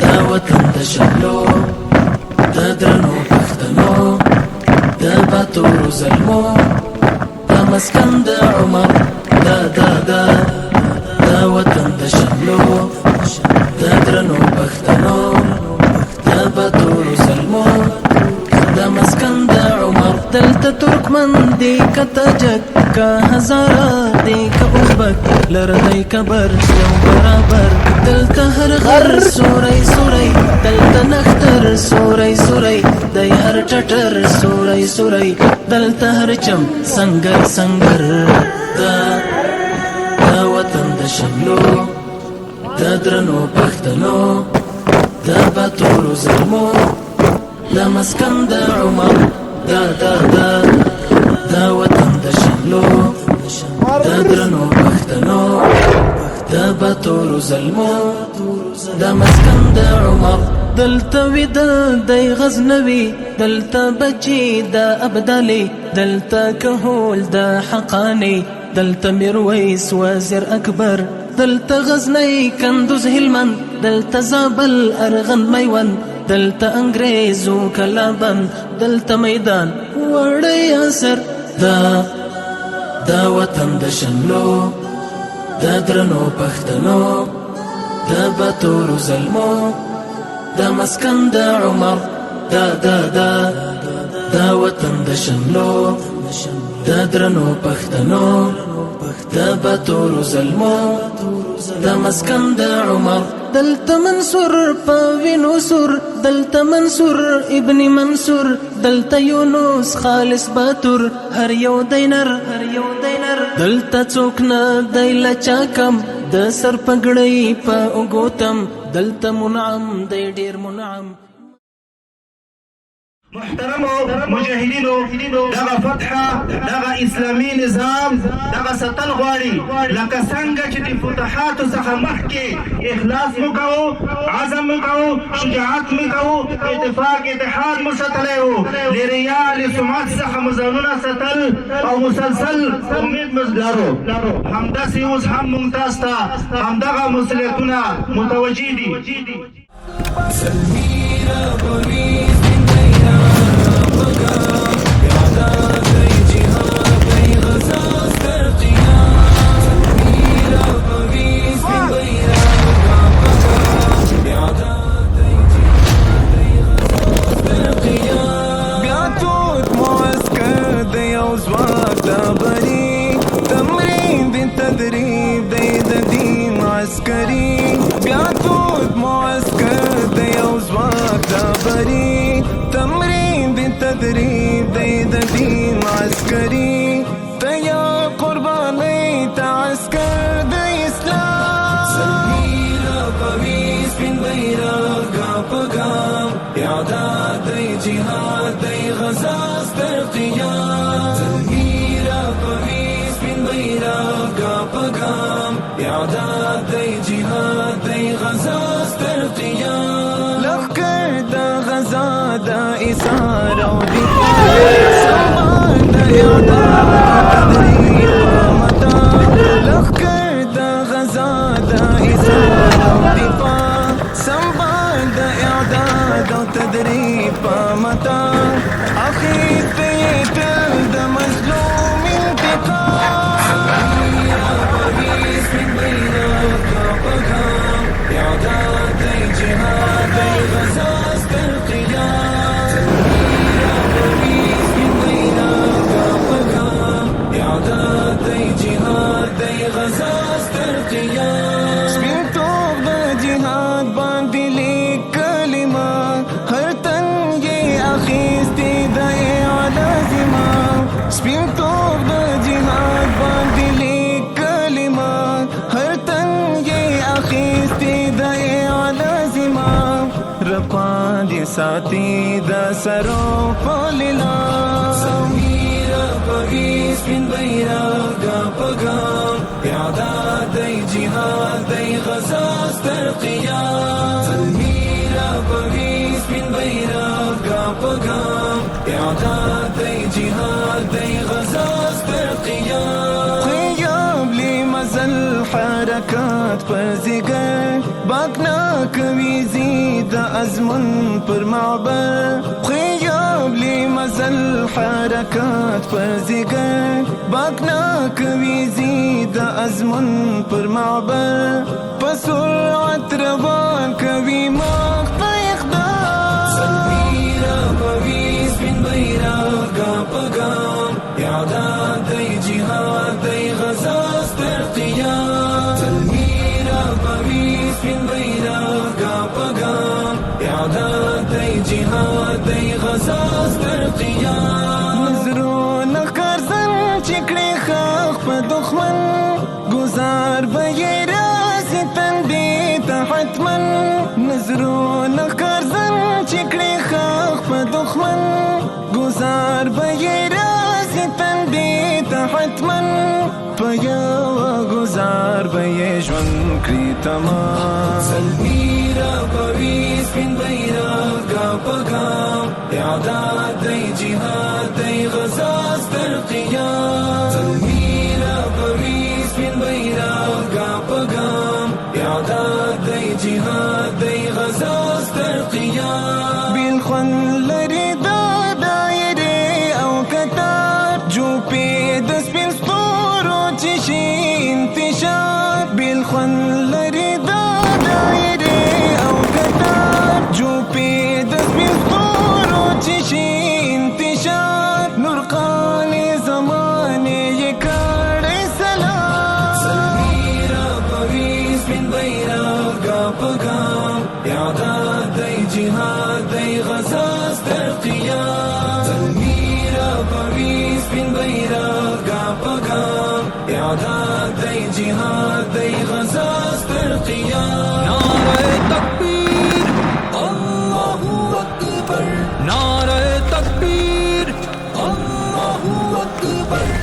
دا وطن د شملو د درنو پښتنو د باتورو زلمو دا مسکن د عمر دا وطن د شملو د درنو پښتنو د باتورو زلمو دا مسکن د عمر دلته ترکمن دی که تاجک که هزاره دی که ازبک لرغی کبر یو برابر دلته هر غر سوری سوری دلته نختر سوری سوری دی هر ټټر سوری سوری دلته هر چم سنگر سنگر دا وطن د شملو د درنو پښتنو د باتورو زلمو دا مسکن د عمر دا وطن د شملو د درنو پښتنو د باتورو زلمو دا مسکن د عمر دلته ویده دی غزنوي دلته بچي د ابدالي دلته کهول د حقاني دلته میرویس وزیر اکبر دلته غزنی کندوز هلمند دلته زابل ارغن میوند دلته انګریزو کلابند دلته میدان وړی اثر دا وطن د شملو د درنو پښتنو د باتورو زلمو دا مسکن د عمر دا وطن د شملو د درنو پښتنو د باتورو زلمو دا مسکن د عمر دلته منصور په وینو سور دلته منصور ابن منصور دلته یونس خالص باتور هر یو دینر دلته څوک نه دی لچا کم د سر پګړۍ په اوګوتم دلته منعم دی ډیر منعم محترمو مجاهدینو دغه فتحه دغه اسلامي نظام دغه ساتل غواړي لکه څنګه چې د فتوحاتو څخه مخکې اخلاص مو کوو عزم مو کوو شجاعت مو کوو اتفاق اتحاد مو ساتلی وو د ریا له سمعت څخه مو ځانونه ساتل او مسلسل امید مو لرو همداسې اوس هم موږ تاسو ته همدغه مسؤلیتونه متوجه دي تدريب ديد دين عسكري تيا قرباني تعسكر دي اسلام سميرا قميص بن بيرا قام اعداد دي جهاد دي غزاز ترقيام سميرا قميص بن بيرا قام اعداد دي جهاد دي غزاز ترقيام لخكر دا غزا دا إثارة ودفاع سمان دا إعداد تدريب متى لخكر دا غزا دا إثارة ودفاع سمان دا إعداد تدريب متى أخي تيتل دا مظلوم انتقام يا قميص من بينك وقام إعداد دي جهاد دي غزاز ترقيام يا قميص من بينك وقام إعداد دي جهاد دي غزاز ترقيام سبينتوب دا جهاد باندي ليك كلمة هر تنجي أخيستي دا على زمان سبينتوب دا جهاد باندي ليك كلمة هر تنجي أخيستي دا على زمان رقان دي ساتي دا سرو فولنا سميرا قميص من بيراق قام إعداد دي جهاد دي غزاز ترقيام سميرا قميص من بيراق قام إعداد دي جهاد دي غزاز ترقيام قيام لي مزل حركات پر زگر باک ناکوي زید ازمن پر معبر خیاب لی مزل حرکات پر زیگر باک ناکوي زید ازمن پر معبر بسرعت روان کوي مخ په اقدام سلمی را پویز بین بیرغ گام په گام اعداد دی جهاد دی غزاز تر قیام سلمی را پویز بین بیرغ گام په گام اعداد دی جهاد دی غزاز تر قیام نظرونه ښکارزن چې کړې ښخ په دښمن گزار به یې راسي تندې ته حتمن نظرونه ښکارزن چې کړې ښخ په دښمن گزار به یې راسي تندې ته حتمن په یوه گزار به یې ژوند کړي تمام سلمی را پوي سپین بیرغ ګام په ګام اعداد دی جهاد دی غزا ستر قیام سلمی را پوي سپین بیرغ ګام په ګام اعداد دی جهاد دی غزا ستر قیام بیل خوند لري دا دایرې او کتار جوپې د سپین ستورو چې شي انتشار بیل خوند لري دا دایرې او کتار جوپې د سپین ستورو چې شي انتشار نورقان زمانې یې کړی سلام سلمی را پوي سپین بیرغ ګام په ګام اعداد دی جهاد دی غزا ستر قیام سلمی را پوي سپین بیرغ ګام په ګام اعداد دی جهاد دی غزا ستر قیام نعرہ تکبیر اللہ اکبر نعرہ تکبیر اللہ اکبر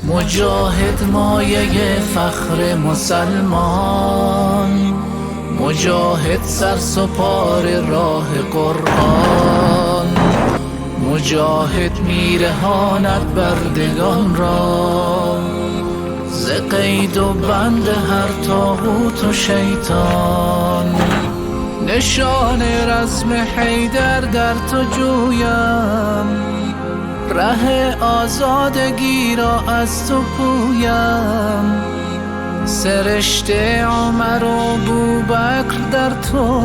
مجاهد مایه فخر مسلمان مجاهد سرسپار راه قرآن مجاهد میرهاند بردگان را ز قید و بند هر طاغوت و شیطان نشان رزم حیدر در تو جویم ره آزادگی را از تو پویم سرشته عمر و بوبکر در تو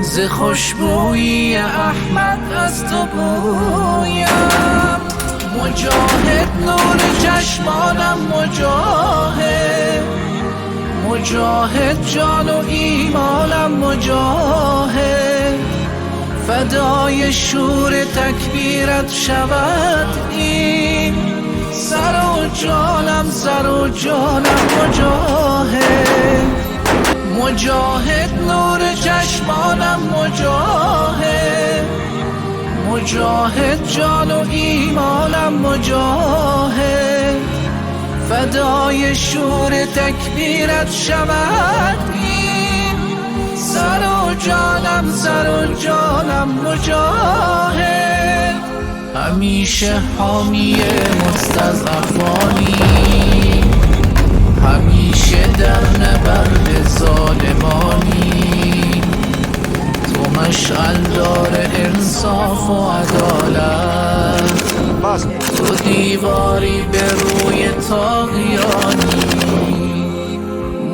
ز خوشبویی احمد از تو بویم مجاهد نور چشمانم مجاهد مجاهد جان و ایمانم مجاهد فدای شور تکبیرت شود این سر و جانم مجاهد مجاهد نور چشمانم مجاهد مجاهد جان و ایمانم مجاهد فدای شور تکبیرت شود این سر و جانم مجاهد همیشه حامی مستضعفانی همیشه در نبرد ظالمانی تو مشعلدار انصاف و عدالت تو دیواری به روی طاغیانی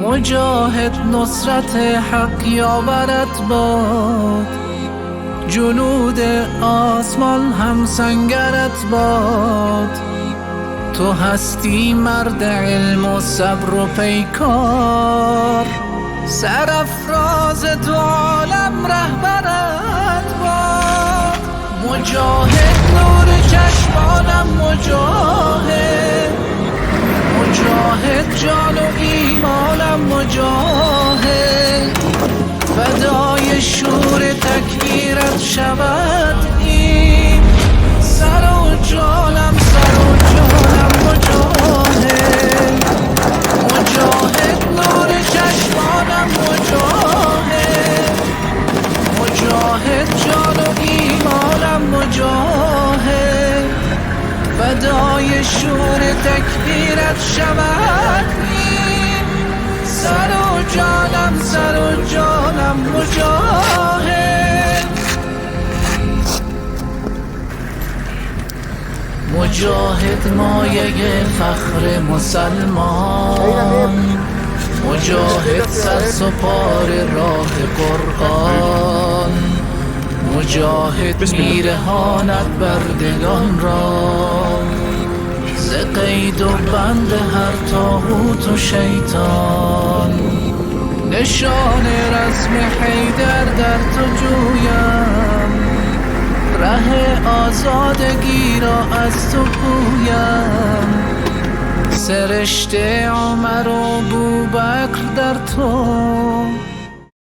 مجاهد نصرت حق یاورت باد جنود آسمان هم سنگرت باد تو هستی مرد علم و صبر و پیکار سرافراز دو عالم رهبرت باد مجاهد نور چشمانم مجاهد مجاهد جان و ایمانم مجاهد فدای شور تکبیرت شود این سر و جانم مجاهد مجاهد مایه فخر مسلمان، مجاهد سرسپار راه قرآن، مجاهد میرهاند بردگان را ز قید و بند هر طاغوت و شیطان. نشان رزم حیدر در تو جویم، ره آزادگی را از تو پویم. سرشته عمر و بوبکر در تو،